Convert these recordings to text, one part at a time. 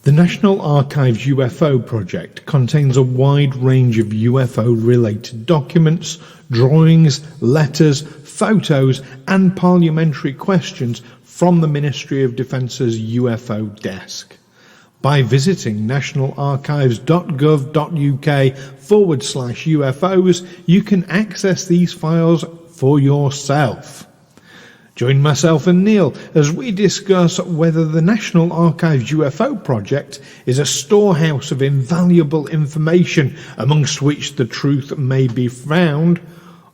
The National Archives UFO project contains a wide range of UFO-related documents, drawings, letters, photos, and parliamentary questions from the Ministry of Defence's UFO desk. By visiting nationalarchives.gov.uk/UFOs, you can access these files for yourself. Join myself and Neil as we discuss whether the National Archives UFO project is a storehouse of invaluable information amongst which the truth may be found,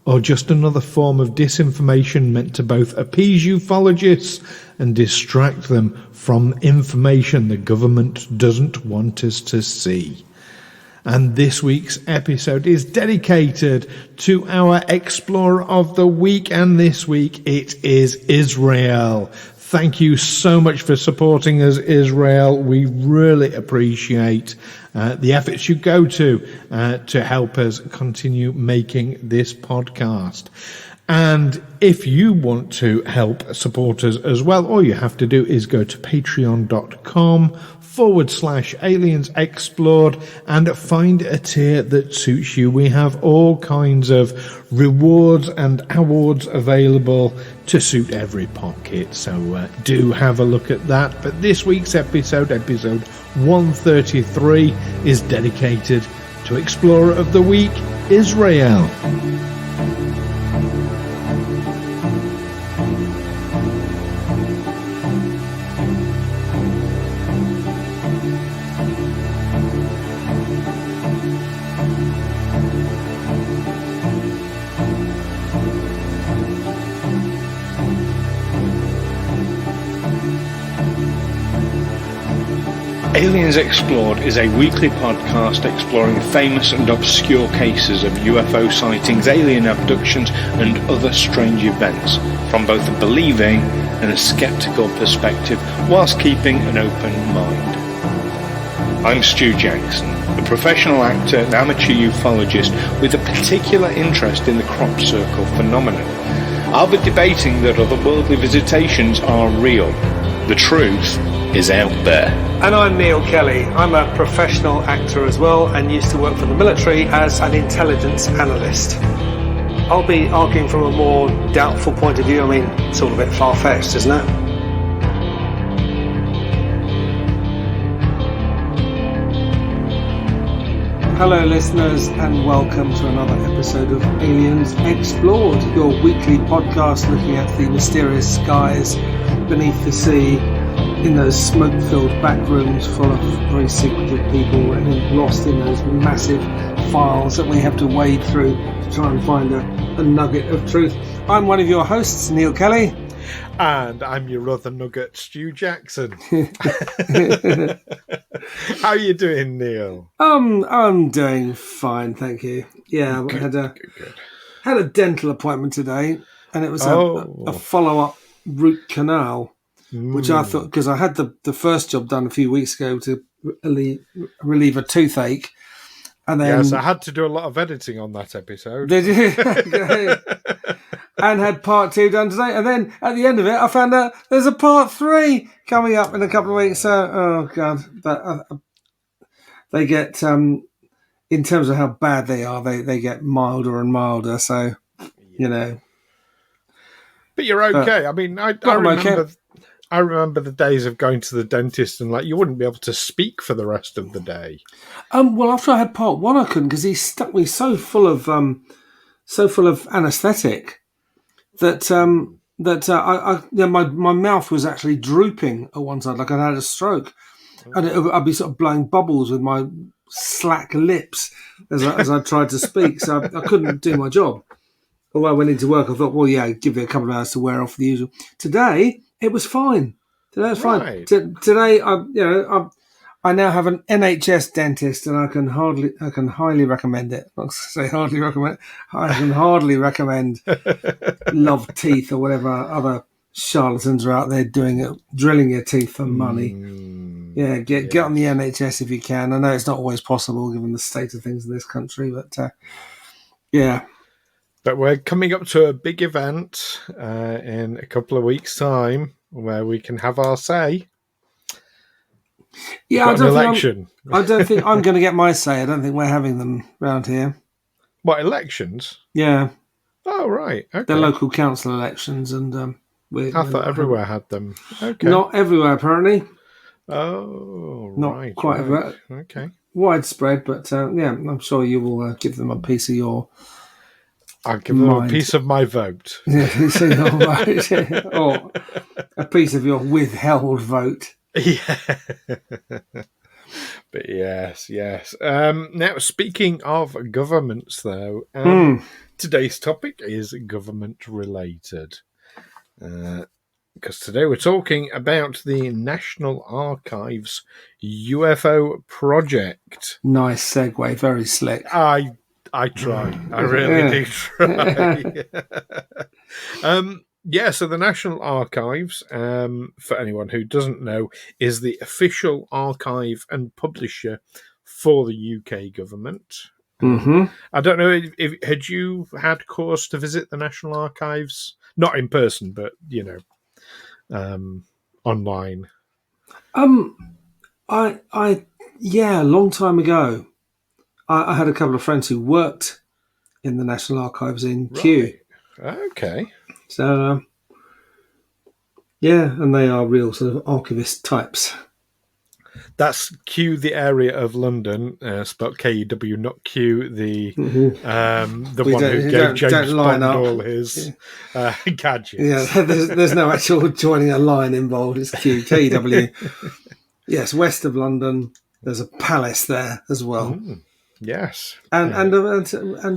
or just another form of disinformation meant to both appease ufologists and distract them from information the government doesn't want us to see. And this week's episode is dedicated to our Explorer of the Week, and this week it is Israel. Thank you so much for supporting us, Israel. We really appreciate the efforts you go to help us continue making this podcast. And if you want to help support us as well, all you have to do is go to patreon.com/Aliens Explored and find a tier that suits you. We have all kinds of rewards and awards available to suit every pocket, so do have a look at that. But this week's episode 133, is dedicated to Explorer of the Week, Israel. Aliens Explored is a weekly podcast exploring famous and obscure cases of UFO sightings, alien abductions and other strange events from both a believing and a skeptical perspective, whilst keeping an open mind. I'm Stu Jackson, a professional actor and amateur ufologist with a particular interest in the crop circle phenomenon. I'll be debating that otherworldly visitations are real. The truth is out there. And I'm Neil Kelly. I'm a professional actor as well and used to work for the military as an intelligence analyst. I'll be arguing from a more doubtful point of view. I mean, it's all a bit far-fetched, isn't it? Hello listeners and welcome to another episode of Aliens Explored, your weekly podcast looking at the mysterious skies beneath the sea, in those smoke-filled back rooms full of very secretive people and lost in those massive files that we have to wade through to try and find a nugget of truth. I'm one of your hosts, Neil Kelly. And I'm your other nugget, Stu Jackson. How are you doing, Neil? I'm doing fine, thank you. Yeah, I had a dental appointment today, and it was a follow-up root canal. Which I thought, because I had the first job done a few weeks ago to relieve a toothache. And then, yes, I had to do a lot of editing on that episode. Did you? And had part 2 done today. And then at the end of it, I found out there's a part 3 coming up in a couple of weeks. So, oh, God. But they get, in terms of how bad they are, they get milder and milder. So, you know. But you're okay. I mean, I remember the days of going to the dentist and you wouldn't be able to speak for the rest of the day. Well, after I had part 1, I couldn't because he stuck me so full of anaesthetic that my mouth was actually drooping at one side, like I'd had a stroke, and I'd be sort of blowing bubbles with my slack lips as I tried to speak, so I couldn't do my job. Although I went into work, I thought, well, yeah, give it a couple of hours to wear off the usual. Today, it was fine. Today was fine. Right. Today, I now have an NHS dentist, and I can highly recommend it. Not say hardly recommend. I can hardly recommend Love Teeth or whatever other charlatans are out there doing it, drilling your teeth for money. Yeah, get on the NHS if you can. I know it's not always possible given the state of things in this country, but yeah. But we're coming up to a big event in a couple of weeks' time where we can have our say. Yeah, Got an election. I don't think I'm going to get my say. I don't think we're having them round here. What, elections? Yeah. Oh, right. Okay. They're local council elections, and I thought everywhere had them. Okay. Not everywhere, apparently. Oh, Not right. quite right. Okay. widespread, but yeah, I'm sure you will give them a piece of your I'll give them a piece of my vote. Yeah, or a piece of your withheld vote. Yeah. But yes. Now, speaking of governments, though, today's topic is government-related. Because today we're talking about the National Archives UFO project. Nice segue, very slick. I try. I really do try. So the National Archives, for anyone who doesn't know, is the official archive and publisher for the UK government. Mm-hmm. I don't know if had you had cause to visit the National Archives, not in person, but online. A long time ago, I had a couple of friends who worked in the National Archives in Kew. Okay. So, and they are real sort of archivist types. That's Kew, the area of London, spelled K-E-W, not Q, the one who gave James Bond all his gadgets. Yeah, there's no actual joining a line involved. It's Q, K-E-W. Yes, west of London. There's a palace there as well. Yes, and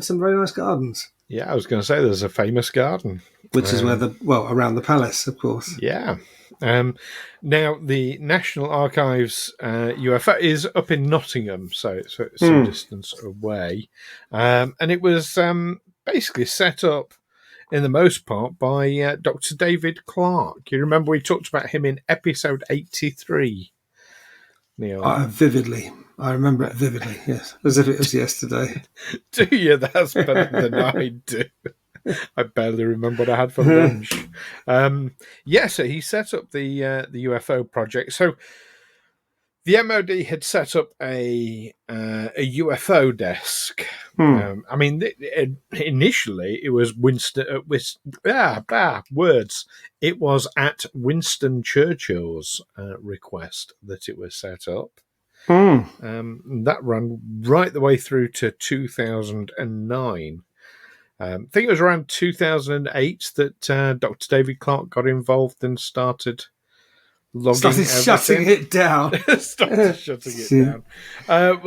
some very nice gardens. Yeah, I was going to say there's a famous garden, which is where around the palace, of course. Yeah. Now the National Archives UFO is up in Nottingham, so it's some distance away, and it was basically set up in the most part by Dr. David Clarke. You remember we talked about him in episode 83. Neil. Vividly. I remember it vividly, yes. As if it was yesterday. Do you? That's better than I do. I barely remember what I had for lunch. So he set up the UFO project. So the MOD had set up a UFO desk. Initially it was It was at Winston Churchill's request that it was set up. That ran right the way through to 2009. I think it was around 2008 that Dr. David Clarke got involved and started logging shutting it down. Started shutting it down. I'm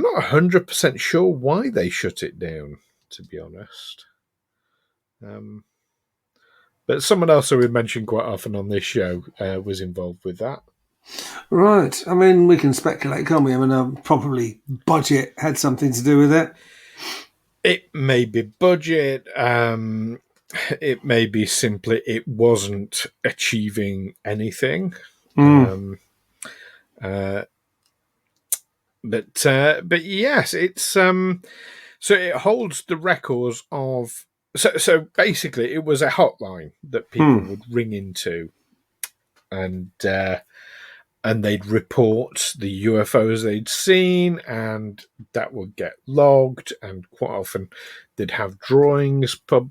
not 100% sure why they shut it down, to be honest. But someone else who we mentioned quite often on this show was involved with that. Right. I mean, we can speculate, can't we? I mean, probably budget had something to do with it. It may be budget. It may be simply it wasn't achieving anything. But yes, it's so it holds the records of. So basically, it was a hotline that people would ring into, and they'd report the UFOs they'd seen, and that would get logged. And quite often, they'd have drawings put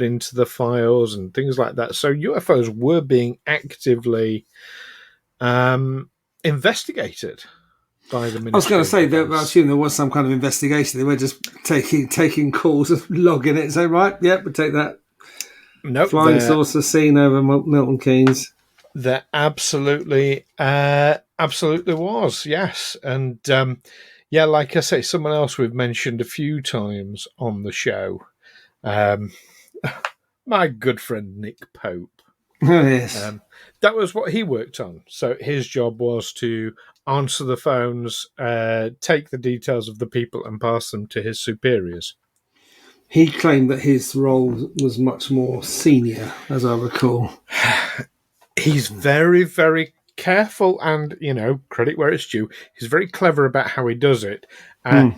into the files and things like that. So UFOs were being actively investigated. By the I was going to say that I assume there was some kind of investigation. They were just taking calls and logging it and saying, right, yep, we'll take that. Nope, flying saucer scene over Milton Keynes. There absolutely was, yes. And like I say, someone else we've mentioned a few times on the show, my good friend Nick Pope. Oh, yes. That was what he worked on. So his job was to answer the phones, take the details of the people and pass them to his superiors. He claimed that his role was much more senior, as I recall. He's very, very careful and, credit where it's due. He's very clever about how he does it.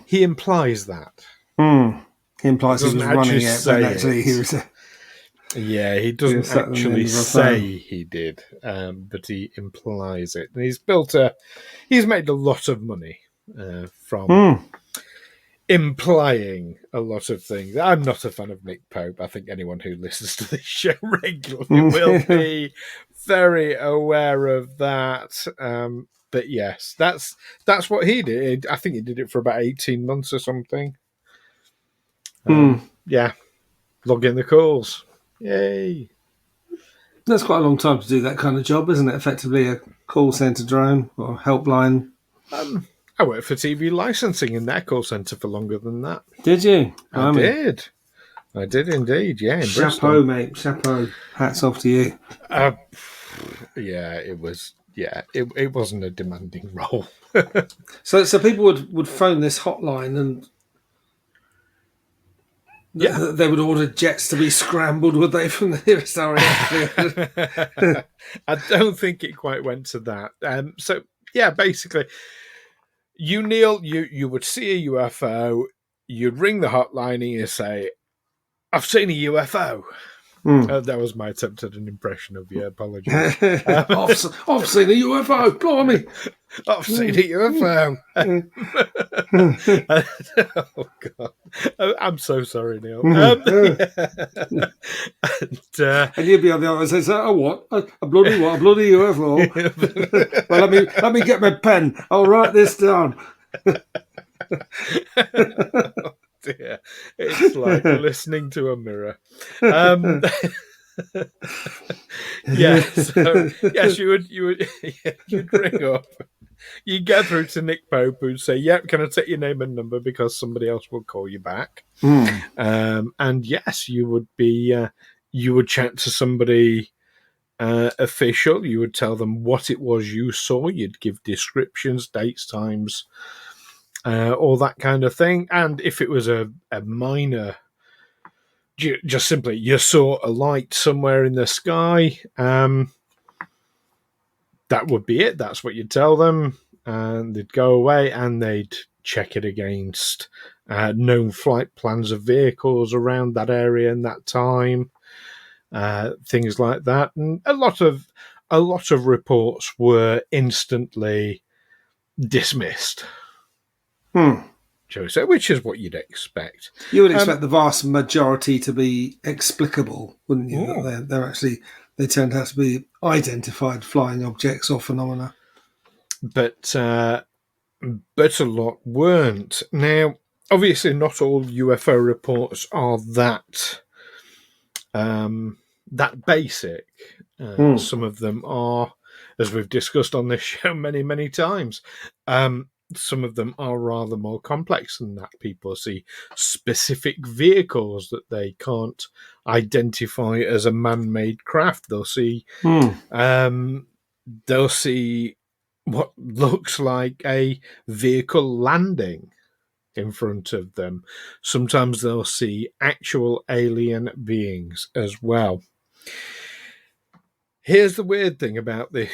He implies that. He implies he was running it, but actually he was... Yeah, he doesn't actually say he did, but he implies it. And he's made a lot of money from implying a lot of things. I'm not a fan of Nick Pope. I think anyone who listens to this show regularly will be very aware of that. But yes, that's what he did. I think he did it for about 18 months or something. Yeah, log in the calls. Yay. That's quite a long time to do that kind of job, isn't it? Effectively a call centre drone or helpline. I worked for TV licensing in their call centre for longer than that. Did you? I did. I did indeed, yeah. In Chapeau, Bristol. mate. Chapeau. Hats off to you. Yeah, it was. Yeah, it wasn't a demanding role. So people would phone this hotline and they would order jets to be scrambled, would they, from the nearest RAF? I don't think it quite went to that. So yeah, basically, Neil, you would see a UFO, you'd ring the hotline and you say, "I've seen a UFO." That was my attempt at an impression of you. Apologies. I've seen a UFO. Blimey. I've seen a UFO. Oh God, I'm so sorry, Neil. And you'd be on the other side and say, "Oh, what? A bloody what? A bloody UFO?" Well, let me get my pen. I'll write this down. Dear. It's like listening to a mirror. Yes, you'd ring up. You'd get through to Nick Pope, who'd say, "Yep, can I take your name and number because somebody else will call you back?" And yes, you would chat to somebody official. You would tell them what it was you saw. You'd give descriptions, dates, times. All that kind of thing. And if it was a minor, just simply you saw a light somewhere in the sky, that would be it. That's what you'd tell them. And they'd go away and they'd check it against known flight plans of vehicles around that area in that time, things like that. And a lot of reports were instantly dismissed. Joseph, which is what you'd expect. You would expect the vast majority to be explicable, wouldn't you? That they turned out to be identified flying objects or phenomena. But a lot weren't. Now, obviously, not all UFO reports are that basic. Some of them are, as we've discussed on this show many, many times. Some of them are rather more complex than that. People see specific vehicles that they can't identify as a man-made craft. They'll see what looks like a vehicle landing in front of them. Sometimes they'll see actual alien beings as well. Here's the weird thing about the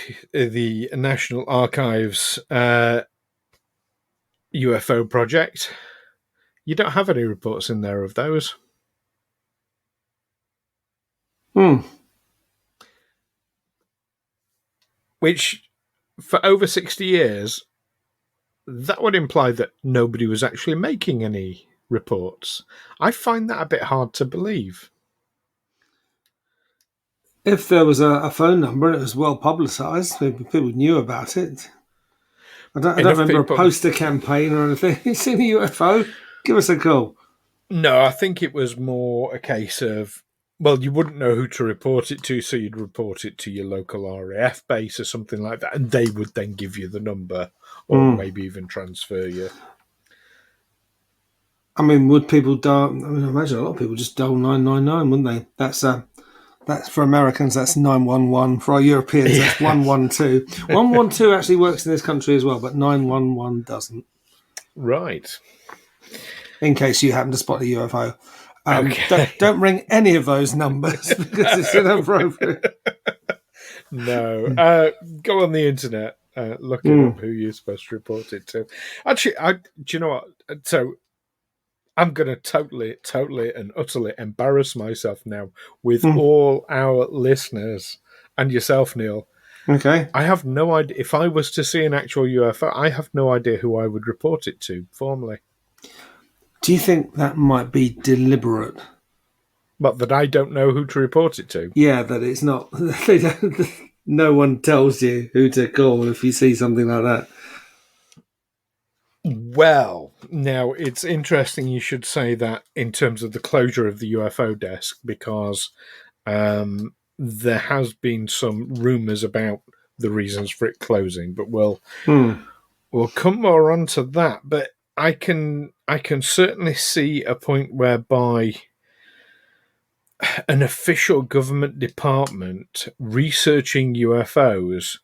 National Archives UFO project. You don't have any reports in there of those. Which, for over 60 years, that would imply that nobody was actually making any reports. I find that a bit hard to believe. If there was a phone number and it was well publicised, people knew about it. I don't remember a poster campaign or anything. You seen a UFO? Give us a call. No, I think it was more a case of, well, you wouldn't know who to report it to, so you'd report it to your local RAF base or something like that, and they would then give you the number or maybe even transfer you. I mean, would people dial? I mean, I imagine a lot of people just dial 999, wouldn't they? That's for Americans, that's 911. For our Europeans, that's 112. 112 actually works in this country as well, but 911 doesn't. Right. In case you happen to spot a UFO. Okay. Don't ring any of those numbers because it's inappropriate. No. Go on the internet, look it up who you're supposed to report it to. Actually, do you know what? So I'm going to totally and utterly embarrass myself now with all our listeners and yourself, Neil. Okay. I have no idea. If I was to see an actual UFO, I have no idea who I would report it to formally. Do you think that might be deliberate? But that I don't know who to report it to. Yeah, that it's not. They don't, no one tells you who to call if you see something like that. Well, now it's interesting you should say that in terms of the closure of the UFO desk, because there has been some rumours about the reasons for it closing, but we'll come more on to that. But I can certainly see a point whereby an official government department researching UFOs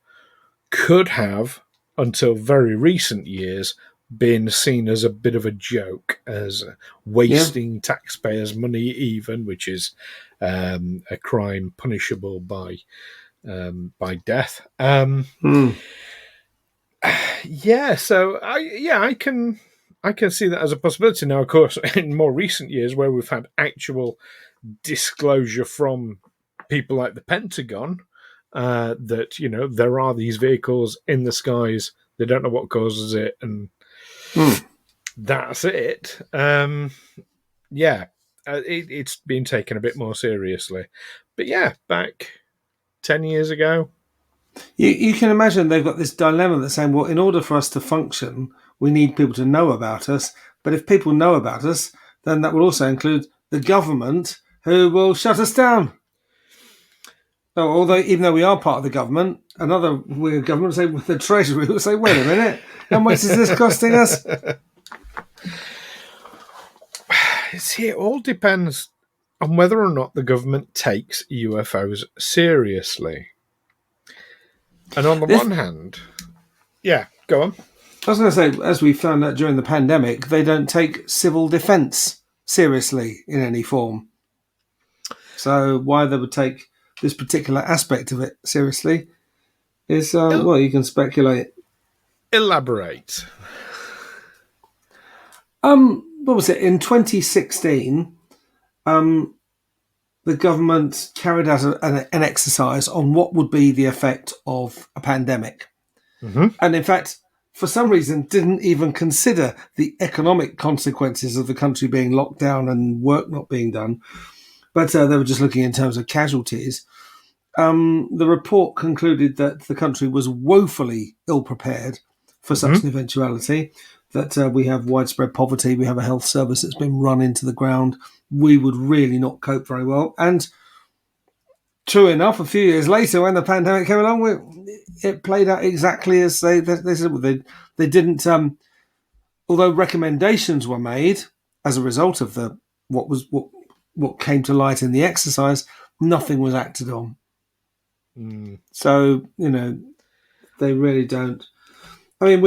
could have, until very recent years, been seen as a bit of a joke, as wasting taxpayers' money even, which is a crime punishable by death. Yeah, so I can see that as a possibility. Now, of course, in more recent years, where we've had actual disclosure from people like the Pentagon that there are these vehicles in the skies, they don't know what causes it, and that's it. It's been taken a bit more seriously. But yeah, back 10 years ago. You can imagine they've got this dilemma that's saying, well, in order for us to function, we need people to know about us. But if people know about us, then that will also include the government, who will shut us down. So, although, even though we are part of the government, another weird government, say the Treasury, will say, wait a minute, how much is this costing us? See, it all depends on whether or not the government takes UFOs seriously. And on the one hand, yeah, go on. I was going to say, as we found out during the pandemic, they don't take civil defence seriously in any form. So why they would take this particular aspect of it seriously is, well, you can speculate. Elaborate. What was it? In 2016, the government carried out an exercise on what would be the effect of a pandemic. And in fact, for some reason, didn't even consider the economic consequences of the country being locked down and work not being done. But they were just looking in terms of casualties. The report concluded that the country was woefully ill-prepared for such an eventuality, that we have widespread poverty, we have a health service that's been run into the ground, we would really not cope very well. And true enough, a few years later, when the pandemic came along, it played out exactly as they said. They didn't, although recommendations were made as a result of what came to light in the exercise, nothing was acted on. So, they really don't. I mean,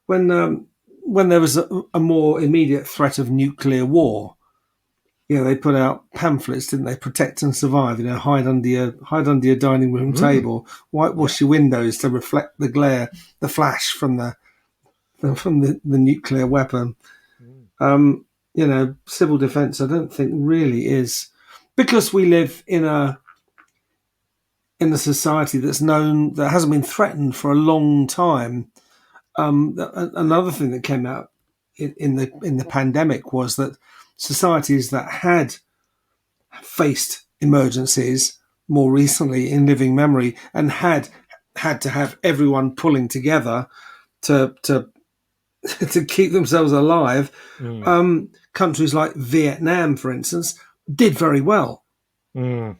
when there was a more immediate threat of nuclear war, they put out pamphlets, didn't they? Protect and survive. Hide under your dining room table. Whitewash your windows to reflect the glare, the flash from the nuclear weapon. Civil defence, I don't think really is, because we live in a society that hasn't been threatened for a long time. Another thing that came out in the pandemic was that societies that had faced emergencies more recently in living memory and had to have everyone pulling together to keep themselves alive. Countries like Vietnam, for instance, did very well. They're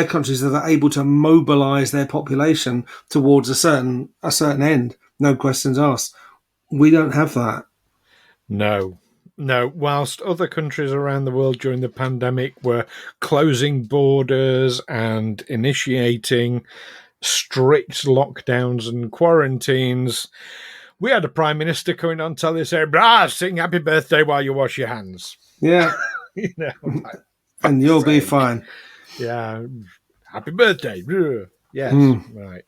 countries that are able to mobilise their population towards a certain end. No questions asked. We don't have that. No. Whilst other countries around the world during the pandemic were closing borders and initiating strict lockdowns and quarantines, we had a prime minister coming on telly saying, sing happy birthday while you wash your hands. Yeah. And you'll be fine. Yeah. Happy birthday. Yes. Right.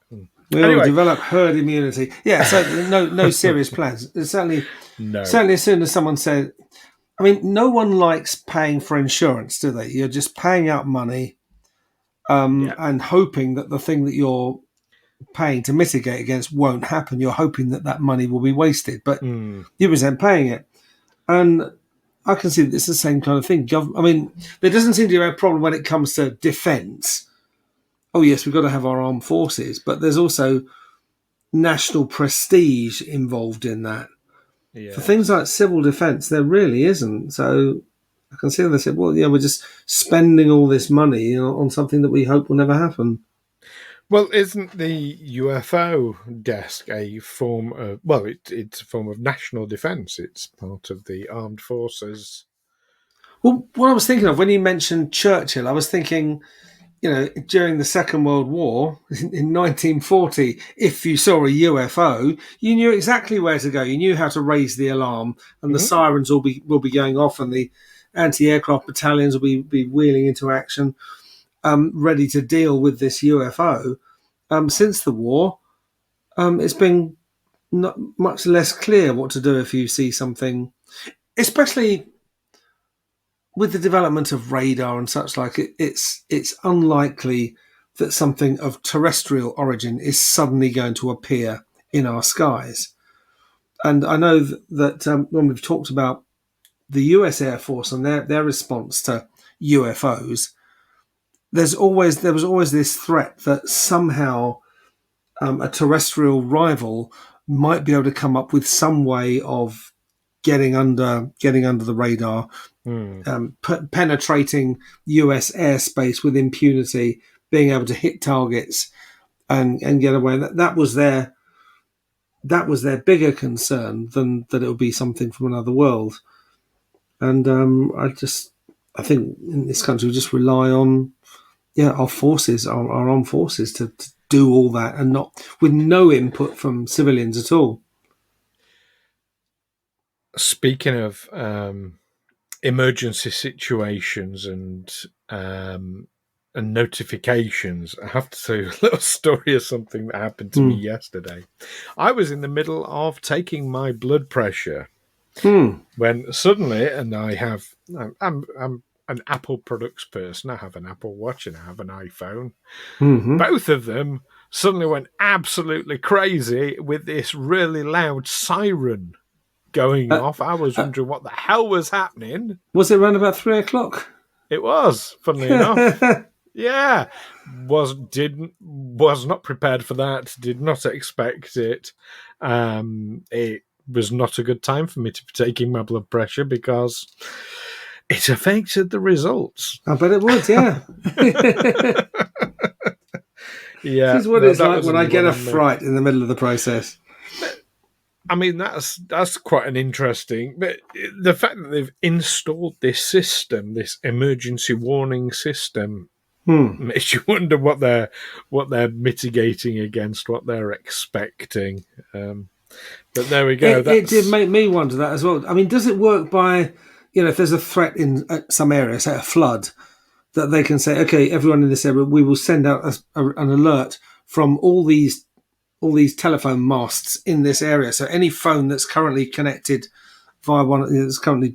We will Anyway. develop herd immunity. Yeah, so no serious plans. Certainly, No. certainly as soon as someone said, I mean, no one likes paying for insurance, do they? You're just paying out money and hoping that the thing that you're paying to mitigate against won't happen. You're hoping that money will be wasted, but you resent paying it. And I can see that it's the same kind of thing. I mean, there doesn't seem to be a problem when it comes to defence. Oh, yes, we've got to have our armed forces, but there's also national prestige involved in that. Yeah. For things like civil defence, there really isn't. So I can see how they said, well, yeah, we're just spending all this money on something that we hope will never happen. Well, isn't the UFO desk a form of... Well, it's a form of national defence. It's part of the armed forces. Well, what I was thinking of when you mentioned Churchill, I was thinking, during the Second World War in 1940, if you saw a UFO, you knew exactly where to go. You knew how to raise the alarm, and the sirens will be going off, and the anti-aircraft battalions will be wheeling into action, ready to deal with this UFO. Since the war, it's been not much less clear what to do if you see something, especially with the development of radar and such like. It's unlikely that something of terrestrial origin is suddenly going to appear in our skies. And I know that when we've talked about the US Air Force and their response to UFOs, there was always this threat that somehow a terrestrial rival might be able to come up with some way of getting under the radar, penetrating US airspace with impunity, being able to hit targets and get away. That was their bigger concern than that it would be something from another world. And I think in this country we just rely on our forces, our armed forces, to do all that, and not with no input from civilians at all. Speaking of emergency situations and notifications, I have to tell you a little story of something that happened to me yesterday. I was in the middle of taking my blood pressure when suddenly, and I'm an Apple products person. I have an Apple Watch and I have an iPhone. Both of them suddenly went absolutely crazy with this really loud siren going off. I was wondering what the hell was happening. Was it around about 3 o'clock? It was, funnily enough. Yeah. Was not prepared for that. Did not expect it. It was not a good time for me to be taking my blood pressure because it affected the results. I bet it would, yeah. Yeah. This is what it's like when I get a fright in the middle of the process. I mean, that's quite an interesting... But the fact that they've installed this system, this emergency warning system, makes you wonder what they're mitigating against, what they're expecting. But there we go. It did make me wonder that as well. I mean, does it work by, if there's a threat in some area, say a flood, that they can say, okay, everyone in this area, we will send out an alert from all these telephone masts in this area. So any phone that's currently connected via one that's currently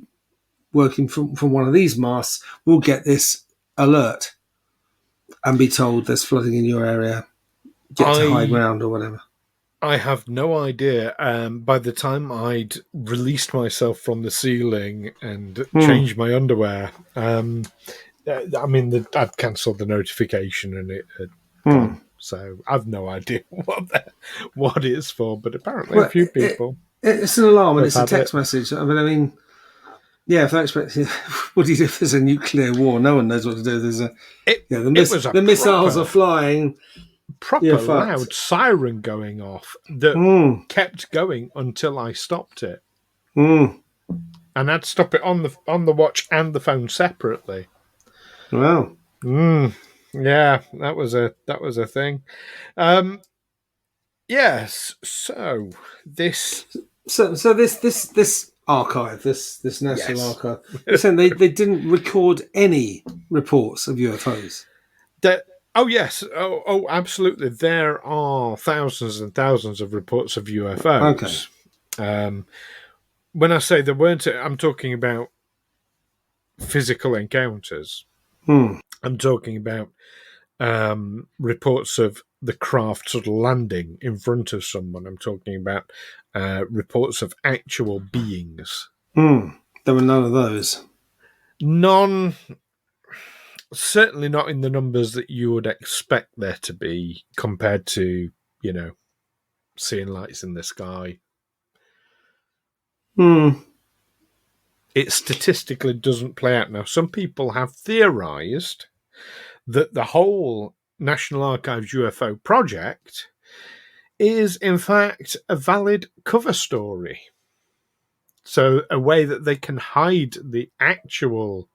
working from one of these masts will get this alert and be told there's flooding in your area. Get to high ground or whatever. I have no idea. By the time I'd released myself from the ceiling and changed my underwear, I'd cancelled the notification and it had gone. So I've no idea what it's for, but apparently a few people. It's an alarm and it's a text message. I mean, yeah. If I expect, what do you do if there's a nuclear war? No one knows what to do. The missiles are flying. Proper loud siren going off that kept going until I stopped it. And I'd stop it on the watch and the phone separately. Wow. Yeah, that was a thing. Yes. So this archive, this national archive, they didn't record any reports of UFOs. Oh, yes. Oh, absolutely. There are thousands and thousands of reports of Okay. UFOs. When I say there weren't, I'm talking about physical encounters. Hmm. I'm talking about reports of the craft sort of landing in front of someone. I'm talking about reports of actual beings. Hmm. There were none of those. None, certainly not in the numbers that you would expect there to be compared to, seeing lights in the sky. Hmm. It statistically doesn't play out. Now, some people have theorized that the whole National Archives UFO project is, in fact, a valid cover story. So, a way that they can hide the actual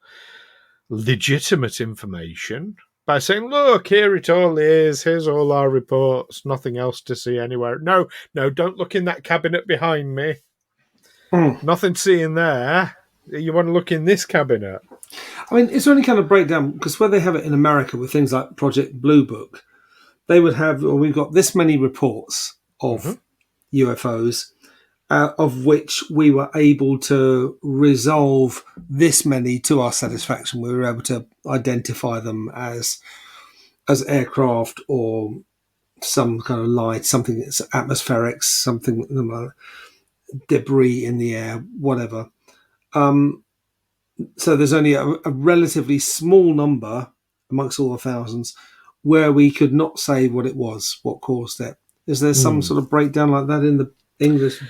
legitimate information by saying, look, here it all is. Here's all our reports. Nothing else to see anywhere. No, don't look in that cabinet behind me. Hmm. Nothing seeing there. You want to look in this cabinet. I mean, is there any kind of breakdown? Because where they have it in America with things like Project Blue Book, they would have, or we've got this many reports of UFOs, of which we were able to resolve this many to our satisfaction. We were able to identify them as aircraft or some kind of light, something that's atmospheric, something debris in the air, whatever. So there's only a relatively small number amongst all the thousands where we could not say what it was, what caused it. Is there some sort of breakdown like that in the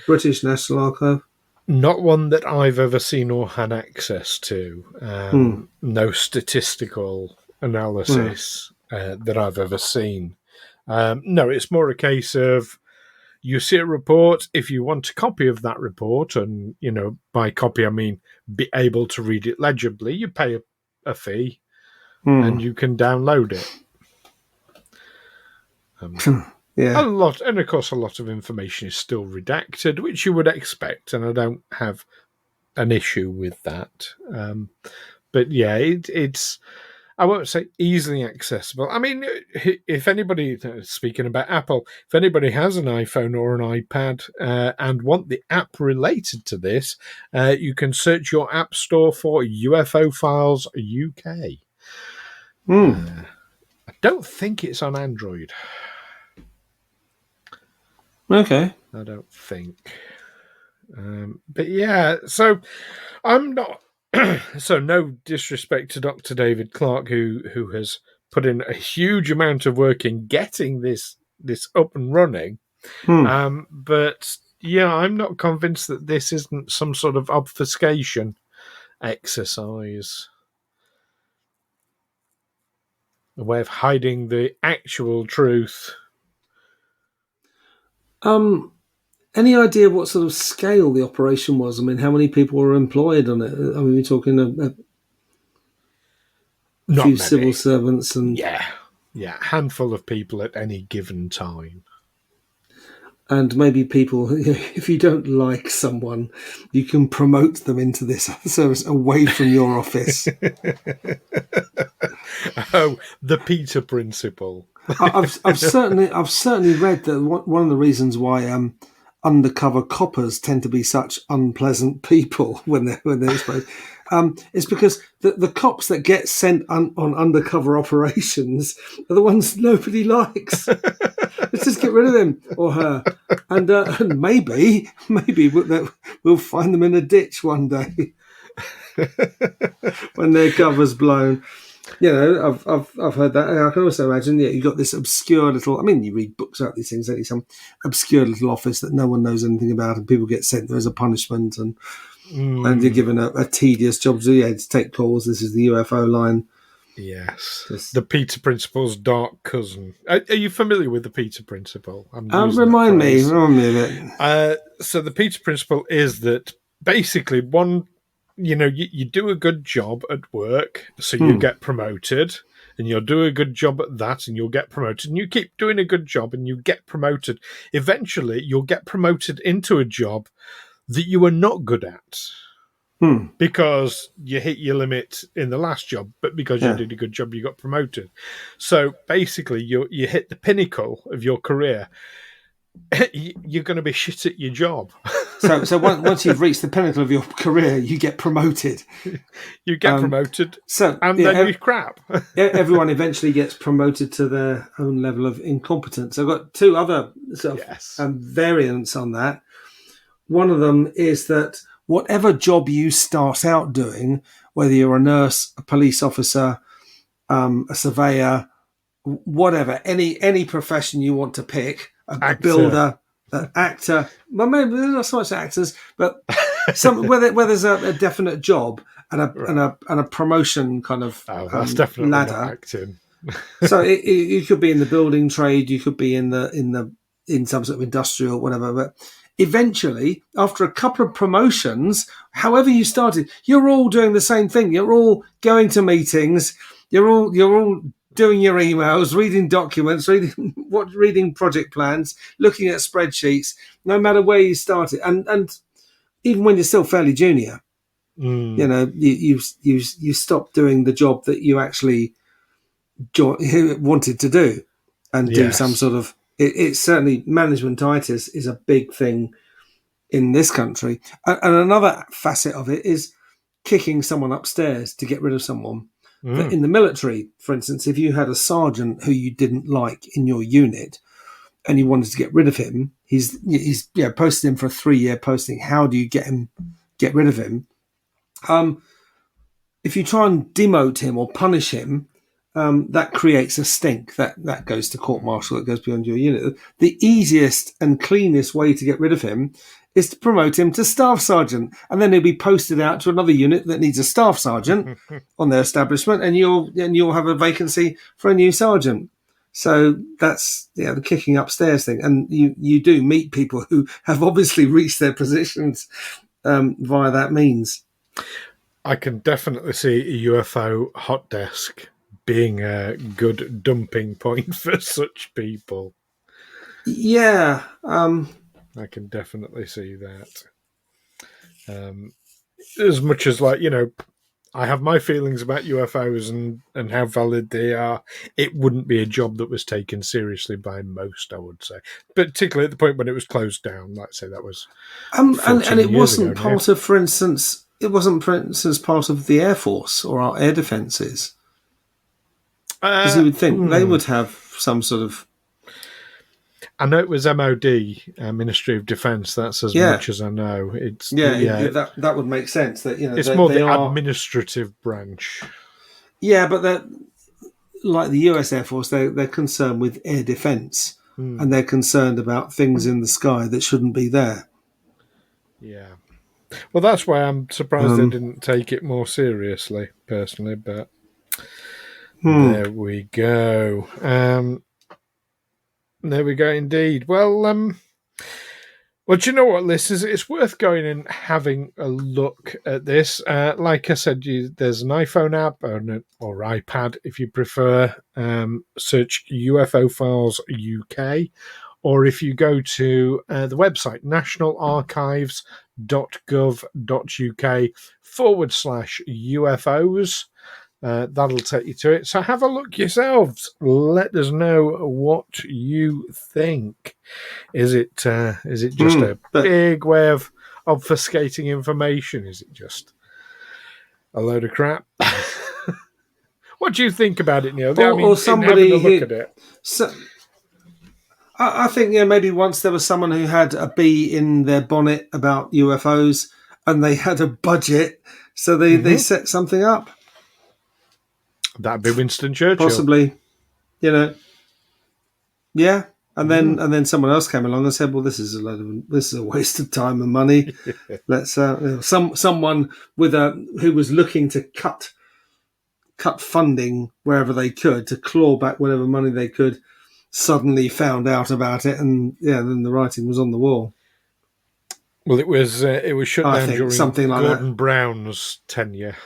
British National Archive? Not one that I've ever seen or had access to. No statistical analysis that I've ever seen. No, it's more a case of you see a report. If you want a copy of that report, and by copy I mean be able to read it legibly, you pay a fee and you can download it. Yeah. And of course, a lot of information is still redacted, which you would expect, and I don't have an issue with that. But yeah, it's, I won't say easily accessible. I mean, if anybody, speaking about Apple, if anybody has an iPhone or an iPad and want the app related to this, you can search your app store for UFO Files UK. I don't think it's on Android. Okay. I don't think. But yeah, so I'm not. So no disrespect to Dr. David Clarke, who has put in a huge amount of work in getting this up and running. But yeah, I'm not convinced that this isn't some sort of obfuscation exercise, a way of hiding the actual truth. Any idea what sort of scale the operation was? I mean, how many people were employed on it? I mean, we're talking a few civil servants and a handful of people at any given time. And maybe people, if you don't like someone, you can promote them into this service away from your office. Oh, the Peter Principle. I've certainly read that one of the reasons why undercover coppers tend to be such unpleasant people when they're exposed is because the cops that get sent on undercover operations are the ones nobody likes. Let's just get rid of him or her, and maybe we'll find them in a ditch one day when their cover's blown. I've heard that. And I can also imagine, you've got this obscure little. I mean, you read books about these things. Some obscure little office that no one knows anything about, and people get sent there as a punishment, and you're given a tedious job to take calls. This is the UFO line. Yes, the Peter Principle's dark cousin. Are you familiar with the Peter Principle? Remind me of it. So the Peter Principle is that basically you do a good job at work, so you get promoted, and you'll do a good job at that, and you'll get promoted, and you keep doing a good job, and you get promoted. Eventually, you'll get promoted into a job that you are not good at. because you hit your limit in the last job, but because you did a good job, you got promoted. So basically, you hit the pinnacle of your career. You're going to be shit at your job. So once you've reached the pinnacle of your career, you get promoted. You get promoted, then you're crap. Everyone eventually gets promoted to their own level of incompetence. I've got two other sort of variants on that. One of them is that whatever job you start out doing, whether you're a nurse, a police officer, a surveyor, whatever, any profession you want to pick, a builder, an actor, well, maybe not so much actors, but where there's a definite job and a promotion kind of that's definitely ladder. Not acting. So you could be in the building trade, you could be in some sort of industrial, whatever, but eventually, after a couple of promotions, however you started, you're all doing the same thing. You're all going to meetings. You're all doing your emails, reading documents, reading project plans, looking at spreadsheets. No matter where you started, and even when you're still fairly junior, you stop doing the job that you actually wanted to do, and do some sort of. It's certainly management-itis is a big thing in this country. And another facet of it is kicking someone upstairs to get rid of someone. In the military, for instance, if you had a sergeant who you didn't like in your unit and you wanted to get rid of him, he's posted him for a 3-year posting. How do you get rid of him? If you try and demote him or punish him, that creates a stink. That goes to court-martial. It goes beyond your unit. The easiest and cleanest way to get rid of him is to promote him to staff sergeant, and then he'll be posted out to another unit that needs a staff sergeant on their establishment, and you'll have a vacancy for a new sergeant. So that's the kicking upstairs thing, and you do meet people who have obviously reached their positions via that means. I can definitely see a UFO hot desk being a good dumping point for such people. Yeah. I can definitely see that. As much as, I have my feelings about UFOs and how valid they are, it wouldn't be a job that was taken seriously by most, I would say. But particularly at the point when it was closed down, like I say, that was and it wasn't part of, for instance, part of the Air Force or our air defences. Because you would think they would have some sort of... I know it was MOD, Ministry of Defence. That's as much as I know. That would make sense. That it's more the administrative branch. Yeah, but they're like the US Air Force. They're concerned with air defence, and they're concerned about things in the sky that shouldn't be there. Yeah. Well, that's why I'm surprised they didn't take it more seriously, personally. But there we go. There we go, indeed. Well, do you know what, listeners? It's worth going and having a look at this. Like I said, there's an iPhone app or iPad, if you prefer. Search UFO Files UK, or if you go to the website nationalarchives.gov.uk/UFOs. That'll take you to it. So have a look yourselves. Let us know what you think. Is it just a big way of obfuscating information? Is it just a load of crap? What do you think about it, Neil? Or somebody having a look at it. I think maybe once there was someone who had a bee in their bonnet about UFOs, and they had a budget, so they set something up. That'd be Winston Churchill, possibly. Yeah, and then someone else came along and said, "Well, this is a waste of time and money. Let's someone who was looking to cut funding wherever they could to claw back whatever money they could, suddenly found out about it, and then the writing was on the wall." Well, it was shut down during something like Gordon Brown's tenure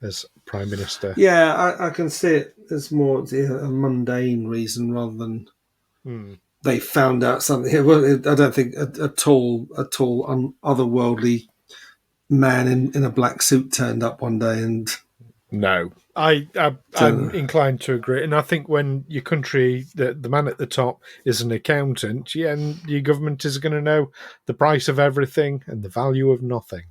as Prime Minister. Yeah, I can see it as more a mundane reason rather than they found out something. Well, I don't think at all otherworldly man in a black suit turned up one day and... No. I'm inclined to agree. And I think when your country, the man at the top is an accountant, and your government is going to know the price of everything and the value of nothing.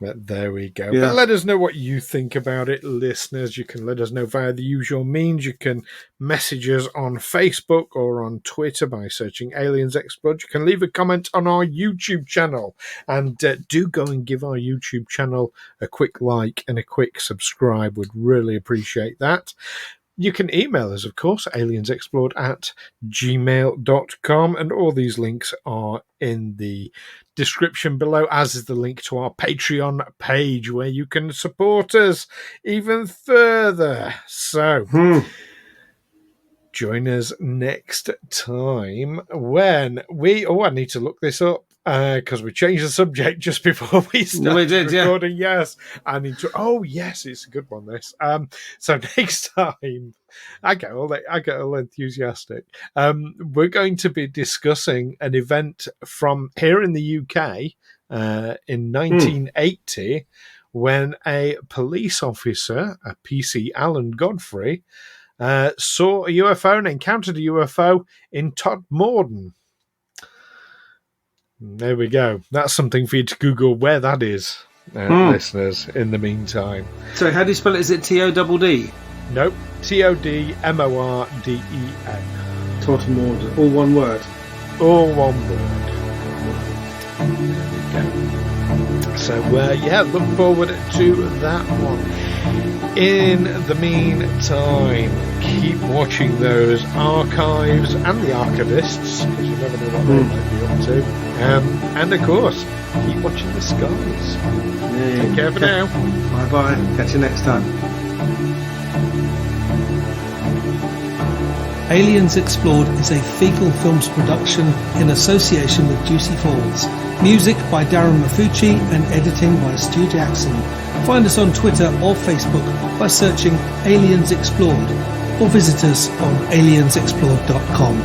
But there we go. Yeah. But let us know what you think about it, listeners. You can let us know via the usual means. You can message us on Facebook or on Twitter by searching Aliens Explode. You can leave a comment on our YouTube channel. And do go and give our YouTube channel a quick like and a quick subscribe. We'd really appreciate that. You can email us, of course, aliensexplored@gmail.com, and all these links are in the description below, as is the link to our Patreon page where you can support us even further. So, join us next time when we... Oh, I need to look this up. Because we changed the subject just before we started recording. Yeah. Yes, I need to. Oh, yes, it's a good one. This. So next time, I get all enthusiastic. We're going to be discussing an event from here in the UK in 1980, when a police officer, a PC Alan Godfrey, saw a UFO and encountered a UFO in Todmorden. There we go. That's something for you to Google where that is, listeners, in the meantime. So how do you spell it? Is it T-O-D-D? Nope. Todmorden. Todmorden. All one word? All one word. There we go. So, look forward to that one. In the meantime, keep watching those archives and the archivists, because you never know what they might be up to. And of course, keep watching the skies. Take care for now. Bye-bye. Catch you next time. Aliens Explored is a Fecal Films production in association with Juicy Falls. Music by Darren Mafucci and editing by Stu Jackson. Find us on Twitter or Facebook by searching Aliens Explored, or visit us on aliensexplored.com.